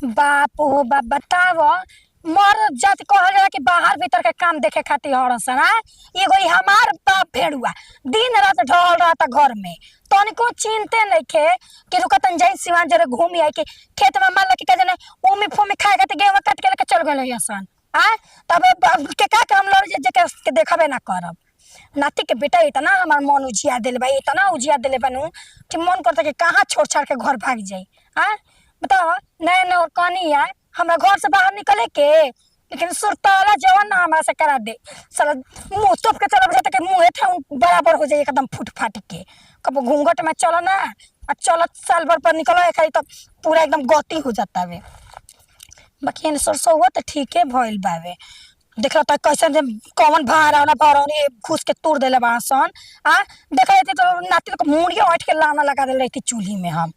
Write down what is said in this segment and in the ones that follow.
बाप हो बाप बताव। मर जात कहल जाला कि बाहर भीतर के काम देखे खातिर हरसन आ एगो ई हमार बाप भेड़ुआ दिन रात ढल रहता घर में। तनिको चिंते नइखे कि रुकतन जाई सिवान जरे घूमी आई के खेत में मान ल कि का जाने ओमे फोमे खाए खातिर गेहूं काट के लेके चल गइल हसन आ तब के का काम लड़ जे के देखबे ना करब। नाती के बेटा इतना हमार मन उजिया दिल बा इतना उजिया दिले बनू कि मन करता कि कहाँ छोड़ छाड़ के घर भाग जाई। आ बताओ नया नया कहानी है हमरा घर से बाहर निकले के लेकिन सुरताला जवन ना हमरा से करा दे साला मुंह तोप के चला जाता के मुंह एठे बराबर हो जाए एकदम फुट फाट के कब घूंघट में चलो ना आ चलत साल भर पर निकलो खाली तो पूरा एकदम गति हो जाता वे। बाकी इन सरसों हुआ तो ठीक है भइल बावे देख तो कैसे कौन भारा भरौनी घुस के तोड़ दिले बासन आ देख तो नाती तो मुड़िया उठ के लाना लगा दिल रही चूल्ही में हम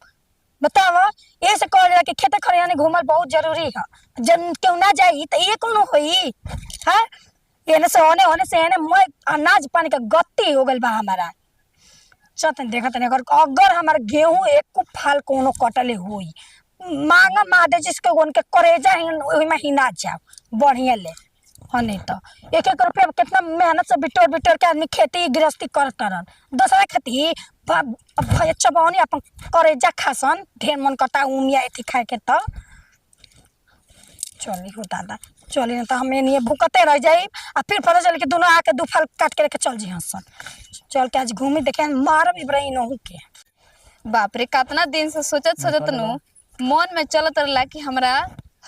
बताव। ये से कहल जाला कि खेते खरियाने घूमल बहुत जरूरी है जन क्यों ना जाई तो ये कोनो होई है एने से होने से एने मैं अनाज पानी का गति हो गल बा हमारा। चतन देखत नहीं अगर हमार गेहूं एक फाल कोनो कटले होई मांगा मादे जिसके उनके करेजा ओहि में हिना जाओ बढ़िया ले हने तो एक एक रुपया कितना मेहनत से बिटोर बिटोर के आदमी खेती गृहस्थी करत रहन दूसरा खेती भैया चबौनी अपन करेजा खासन ढेर मन करता उमिया एथी खाए के तो चली हो दादा चली ना तो हमें नहीं भूकते रह जाई आ फिर पता चले कि दोनों आके दो फल काट के लेके चल जी हसन चल के आज घूमी देखे मारब इब्राहिम नहू के। बाप रे कितना दिन से सोचत सोचत नु मन में चलत रहला कि हमरा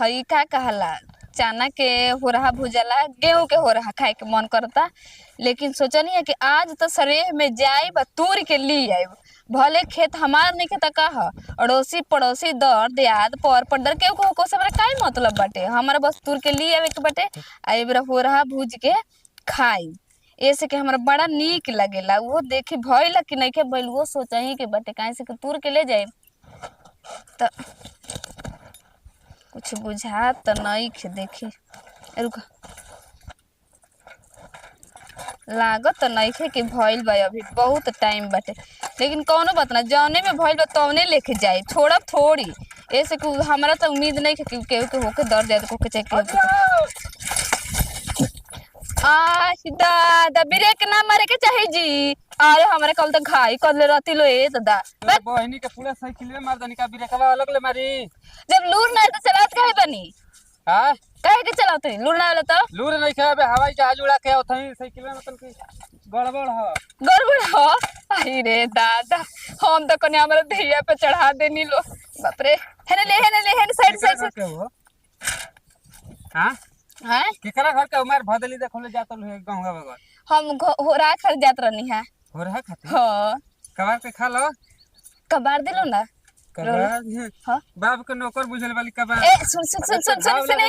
हई का कहला चना के हो रहा भुजला गेहूं के हो रहा खाए के मन करता लेकिन सोचनी है कि आज तो सरेह में जाए तूर के ली आए भले खेत हमार नहीं खेता का अड़ोसी पड़ोसी दर दियाद पर पड़दर के को से हमरा काई मतलब बाटे हमारा बस तूर के ली आवे के बाटे आई बेरा हो रहा भूज के खाई ऐसे के हमरा बड़ा नीक लगेला वो देखी भइल कि नहीं के भइल वो सोचही के बाटे काहे से तूर के ले जाए तो कुछ बुझा तो नहीं खे देखी रुक लागत तो नहीं खे कि भइल बा अभी बहुत टाइम बाटे लेकिन कौनो बात ना जौने में भइल बा तौने लेके जाए छोड़ब थोड़ी ऐसे कि हमरा तो उम्मीद नहीं कि केहू के होके डर जाए को के चाहे आ दादा ब्रेक ना मारे के चाहे जी अरे हमारे कल तो घाई कर ले रहती लो ए दादा बहनी के पूरा साइकिल में मार दनी का ब्रेकवा अलग ले मारी जब लूर ना तो चलात काहे बनी हां काहे के चलात है लूर ना वाला तो लूर नहीं खाबे हवाई जहाज उड़ा के ओथई साइकिल में मतलब की गड़बड़ ह गड़बड़ हो अरे दादा हम तो कने हमरा धिया पे चढ़ा देनी लो बाप रे हेने साइड से हां हां केकरा घर के उमर भदली देखले जात लो गांव बगल हम हो रहा खर जात रहनी है हो रहा खाती हां कबार के खा लो कबार दिलो ना कबार हां बाप के नौकर बुझल वाली कबार ए सुन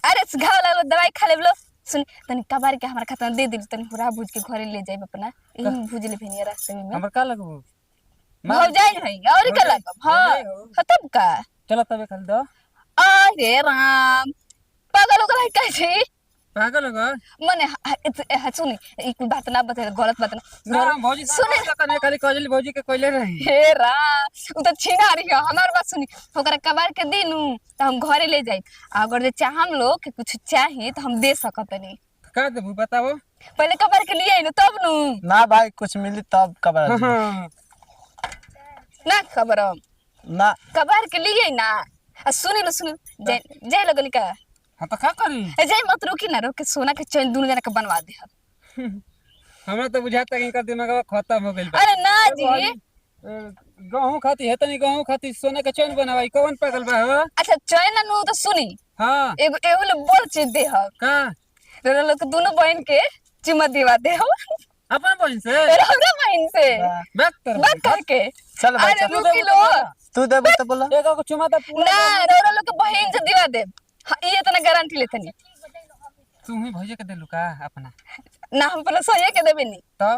अरे घाव लागलो दवाई खा लेबलो सुन तनी कबार के हमरा खाता दे दिल तनी पूरा भूज के घरे ले जाई अपना ई भूज ले भेनिया रास्ते में हमर का लगबो हो जाई है और का लगब हां खत्म का चलो तबे खाली दो अरे राम पागल हो गई कैसे पागल हो गए मने सुनी ई कोई बात ना बता गलत बात ना भौजी सुने कने खाली कजली भौजी के कोइले रही हे रा उ त छीना रही हमार बात सुनी ओकरा कबार के दिनु त हम घरे ले जाई अगर जे चाहम लोग के कुछ चाहिए तो हम दे सकतनी का देबू बताओ पहले कबार के लिए नु तब नु ना भाई कुछ मिली तब कबार ना खबर ना कबार के लिए ना सुनी लो सुनी जय लगली का हां तो का करी जय मत रुकी ना रोक के सोना के चैन दोनों जना के बनवा दे हमरा तो बुझाता कि इनका दिमाग खत्म हो गइल बा अरे ना जी गेहूं खाती है तनी गेहूं खाती सोने के चैन बनावाई कौन पागल बा हो अच्छा चैन नु तो सुनी हां एगो ले बोल चीज दे ह का रे लोग दोनों बहन के चुमा दिवा दे हो अपन बहन से हमरा बहन से बात करके चल भाई अरे रुकी लो तू दे तो बोला एगो को चुमा त पूरा ना रो लोग के बहन से दिवा दे ये इतना गारंटी लेतनी तू ही भौजी के देलू का अपना ना हम पहले सही के देबे नहीं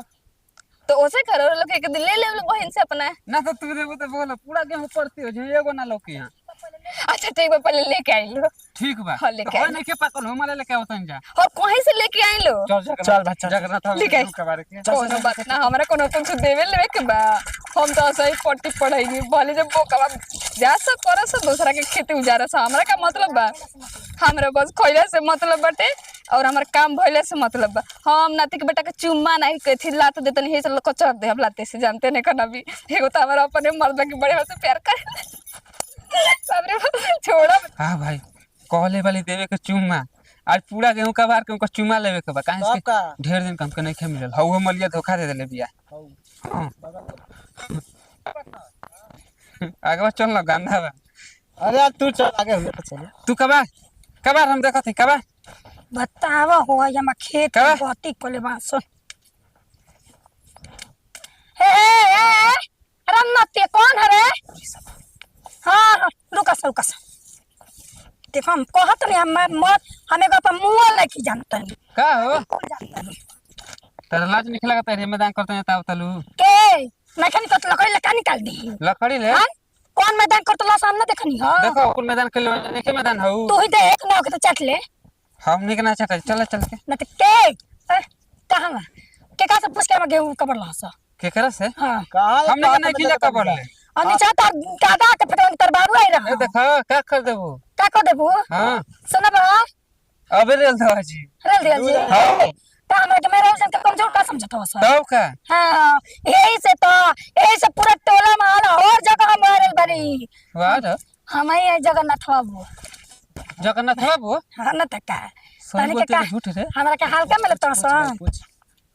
तो ओसे करो लोग के ले ले बहन से अपना ना तो तू देबो तो बोला पूरा गेहूं पड़ती हो जे एगो ना लौकी यहां अच्छा ठीक बा पहले लेके आई लो ठीक बा हाँ, लेके और नहीं के पाकल हो माले लेके आवतन जा और कहीं से लेके आई लो चल चल भाई, चल। जगन्नाथ लेके आई। के बारे के कोनो बात ना हमरा कोनो कुछ देवे लेवे के बा हम तो सही पट्टी पढ़ाई भले जब बोकवा जा सब करे से दूसरा के खेती उजारे से हमरा का मतलब बा। हमरा बस खइले से मतलब बाटे और हमार काम भइले से मतलब बा। हम नाती के बेटा के चुम्मा नहीं कथी लात देतन हे से कचर दे हम लाते से जानते नहीं कना भी एगो तो हमारा अपने मर्द के बड़े से प्यार करे सबरे छोड़ा। हाँ भाई कहले वाली देवे के चुम्मा आज पूरा गेहूं का बार के उनका चुम्मा लेवे के बा काहे से सबका ढेर दिन हमके नहीं खे मिलल हौ मलिया धोखा दे देले बिया। हाँ। आगे चल ना गंदा बा। अरे यार तू चल आगे हुए तो चले। तू कबार कबार हम देखत है कबार बतावा हो या मैं खेत का? बती कोले बा सुन। हे रन्नती कौन है रे? हाँ रुका सा देखो हम कहत नहीं हमें को अपन मुंह नहीं जानत नहीं का हो जानत नहीं तेरा लाज नहीं लगता है मैदान करते हैं ताव तलू के मैं खनी तो लकड़ी लका निकाल दी लकड़ी ले हां कौन मैदान करत ला सामने देखनी हां देखो कुल मैदान के लिए के मैदान हो तू ही देख ना के तो चट ले हम नहीं करना चाहते चल चल के ना तो के कहां के का सब पूछ के हम गेहूं कबर ला सा के करे से हां कहां हमने नहीं किला कबर ले अनि चाहता दादा के पटवन तर बारू आई ए रहा देखो का कर देबो का को देबू हां सुन बा अबे रेल दवा जी रेल दे जी हां तो हमरा के मेरे से कमजोर का समझत हो सर तब का हां यही से पूरा टोला माल और जगह मारल बनी वाह रे हम ही जगन्नाथ बाबू जगन्नाथ बाबू हां न तक सही तनी बोलते के तो झूठ रे हमरा के हाल का मिलत सन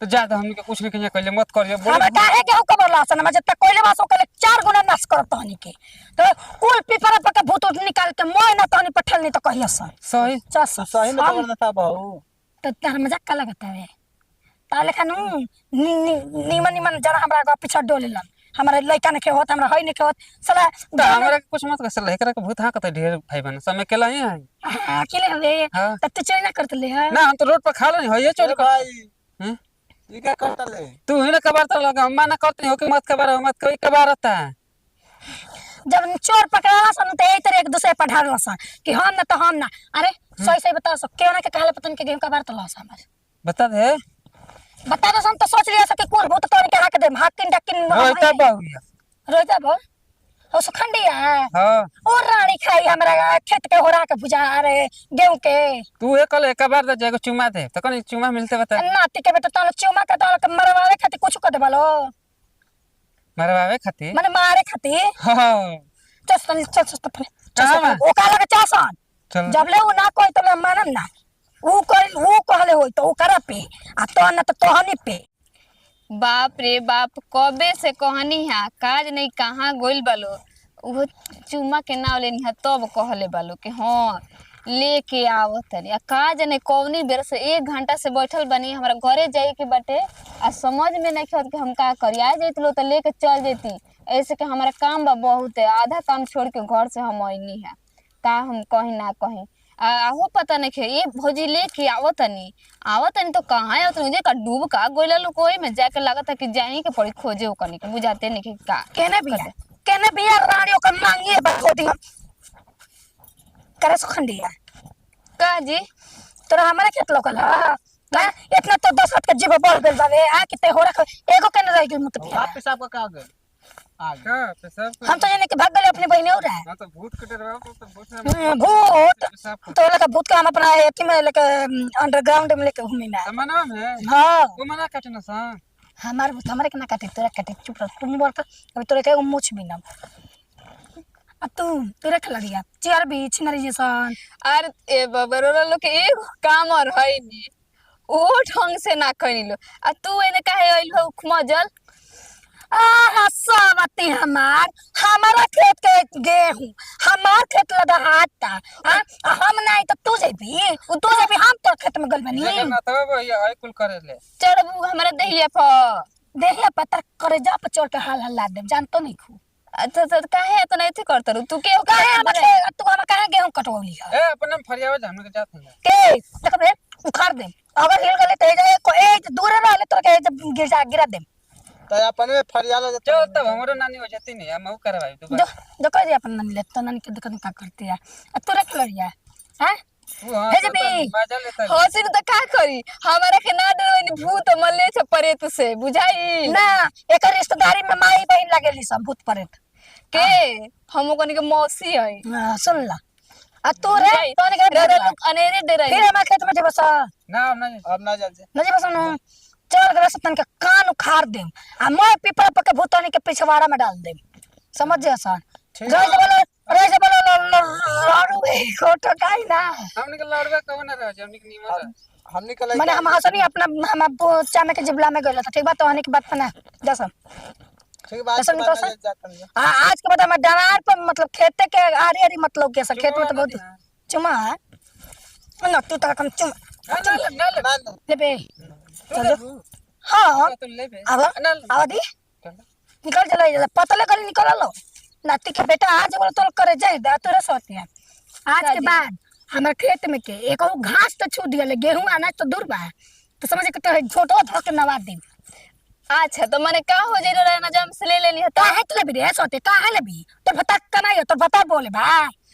तो ज्यादा हमने के कुछ नहीं कहिया कहले मत करियो हमरा काहे के कबर लासन मैं जत्ता कोइले बासो कले 4 गुना नाश करत हनी के तो कुल पिपरा पका भूत निकाल के मोय ना तनी पठल नहीं तो कहिया सर सही चस सही में तो था बहू तो तार मजाक का लगता है ताले खानु निमन जरा हमरा के पीछे डोलेलन हमरा लइका ने के होत हमरा हई ने के होत साला तो हमरा कुछ मत कर सला एकरा के भूत हां कते ढेर भाई बन समय केला ही है अकेले हवे हाँ। तब तो चोरी ना करत ले हां ना हम तो रोड पर खा लो नहीं होइए चोरी कर भाई हैं ये क्या करता ले तू ही ना कबार तो लगा हम ना करते हो कि मत कबार मत कोई कबार रहता है जब चोर पकड़ा सन तो एक तरह एक दूसरे पर ढाल सन कि हम ना तो हम ना अरे सही सही बता सक क्यों ना के कहले पतन के गेहूं का बार तो लस हमर बता दे बता दो सन तो सोच लिया सके कुल भूत तोड़ के हाक दे हाकिन डकिन होइता बहुया रोजा बोल ओ सुखंडिया हां और रानी खाई हमरा खेत के होरा के बुझा रे गेहूं के तू एक कल एक बार दे जाएगा चुमा दे तो कनी चुमा मिलते बता नाती के बेटा ताल चुमा के ताल के मरवावे खातिर कुछ कर देबलो मरवावे खातिर माने मारे खातिर हां चल कहाँ बा? ओ काला के चासन चल जब ले उ ना कोई तो मानन ना उ कहले होई तो उ करा पे आ तो ना तो तोहनी पे बाप रे बाप कबे से कहनी है काज नहीं कहाँ गोइल बालो वो चुम्मा के नाव लेनी है तब कहले बालो कि हाँ लेके आवत तनी आ काज नहीं कौनी बेर से 1 घंटा से बैठल बनी हमरा घरे जाए के बाटे आ समझ में नहीं आवत कि हम का करी आ जैत लो तो लेके चल जेती ऐसे कि हमारा काम बा बहुत है आधा काम छोड़ के घर से हम आईनी है का हम कहीं ना कहीं आहो पता नहीं खे ये भौजी लेके आवतनी तो कहाँ आवत मुझे का डूब का गोइला लो कोई में जाके लागत है कि जाई के पड़ी खोजे ओकनी के बुझाते नहीं कि का केने बिया रानियों का मांगिए बखो दी करे सुखंडिया का जी तोरा हमारे खेत लोकल हां ना इतना तो 10 हाथ के जीव बोल गेल बावे आ कि ते होरा एगो केने रह गेल मुत आप पेशाब का का गए आगे का पेशाब हम तो जाने के भाग गए अपने बहने हो रहा हां तो भूत के डरवा तो भूत है भूत पेशाब तो लगा भूत का हम अपना एथी में लेके अंडरग्राउंड में लेके घूमी ना समना में हां वो मना काटना सा हमार भूत हमारे के ना काटे तोरा काटे चुप रह तुम बोल कर अभी तोरा के मुछ भी ना अब तू रख लड़िया चेयर भी छिनरी जैसन अरे ए बबरो लो के एगो काम और है नी ओ ढंग से ना कइलो आ तू एने काहे आइल हो मजल सावती हमारा खेत के गेहूं हमार खेत लगा हाथा हम नहीं तो तू जेबी हम तो खेत में गल बनी जगन्नाथ बाबू ये हाई कुल करे ले चढ़बू हमरा दहिया पर देहिया पता करे जा पर चढ़ के हाल हल्ला दे जानतो नहीं खू अच्छा तो काहे तो नहीं थी करत रू तू के काहे तू हम काहे गेहूं कटवली है ए अपन फरियावा जाम के जात है के देख बे उखाड़ दे अगर हिल गले तो जाए को ए दूर रहले तो के जब गिरा दे तो अपन में फरियाला जो तब हमरो नानी हो जाती नहीं हम करवाई तो जो कह दे अपन नन ले तो नन के दुकान का करती है तू रख लड़िया हैं तू हाँ भेज भी। मजा लेता है। हंसी तो का करी हमारा के ना डरवनी भूत मल्ले छ परेत से बुझाई ना एक रिश्तेदारी में माई बहन लगेली सब भूत प्रेत के हम कनी के मौसी है सुन ला आ तू रे बुझाई। तोने के रे रे लोग अनेरे डराई फिर हमारे खेत में जे बस ना नहीं अब ना जल्दी नजी बस नु चल के सतन के कान उखाड़ देम आ मैं पिपरा पके भूतनी के पिछवाड़ा में डाल देम समझ जा सन ठीक रे जे बोलो लाडू ए कोटो काई ना हमने के लड़वा कब ना रह हमने के नीमन रह हमने कल माने हम हसनी अपना हम चामे के जिबला में गइल था ठीक बात तो हनी की बात ना जसन ठीक बात ऐसा नहीं तो सर? जाता नहीं आज के बाद हम डरार पर मतलब खेते के आरी आरी मतलब के खेत में तो बहुत चुमा है ना तू तक हम चुम ना ले ना ले बे तू ले बू। हां तो ले बे अब ना ले। आवादी निकल चला पतले कर निकल लो नाती के बेटा आज बोल तो करे जाए दा तोरा सोती है आज के बाद हमारे खेत में के एक घास तो छू दिया गेहूं अनाज तो दूर बा तो समझ के तो छोटो धो के नवा दे अच्छा तो माने का हो जाई रहना जम से ले लेनी हता काहे के लेबी रे सोते काहे लेबी तो बता कमाई तो बता बोले बा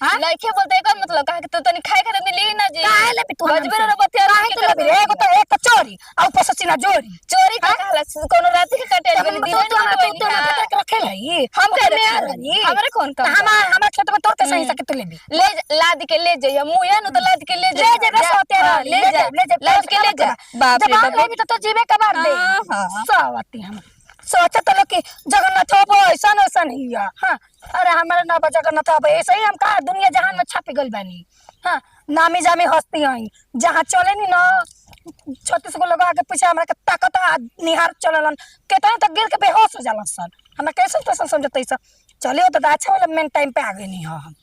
हां लइके बोलते का मतलब काहे के तो तनी खाए खातिर ले ना जी काहे लेबी तू बजबे रे बतिया काहे के लेबी रे एगो तो एक चोरी और पससीना जोरी चोरी का कहला कोनो रात के काटे बनी तो दिन तो में तो तो रखे लाई हम के करे रही हमरे कौन काम हमारा खेत में तोड़ के सही सके तू लेबी ले लाद के ले जाइए मुया नु तो लाद के ले ले जे बस होते हाँ, ले जा लाद के ले जा बाप रे जब बाप लेबी तो जीवे का मार दे हाँ, हाँ। सवाती हम सोचे तो लोग कि जगन्नाथ हो ऐसा ऐसा नहीं है हाँ अरे हमारे ना जगन्नाथ हो ऐसे ही हम कहा दुनिया जहान में छापी गई बानी हाँ नामी जामी हस्ती हैं जहाँ चले नी ना 36 गो लोग आगे पीछे हमारे के ताकत निहार चलन कितने तक गिर के बेहोश हो जाला सन हमें कैसे तो समझते सब चलिए तो अच्छा वाला मेन टाइम पे आ गए नहीं हम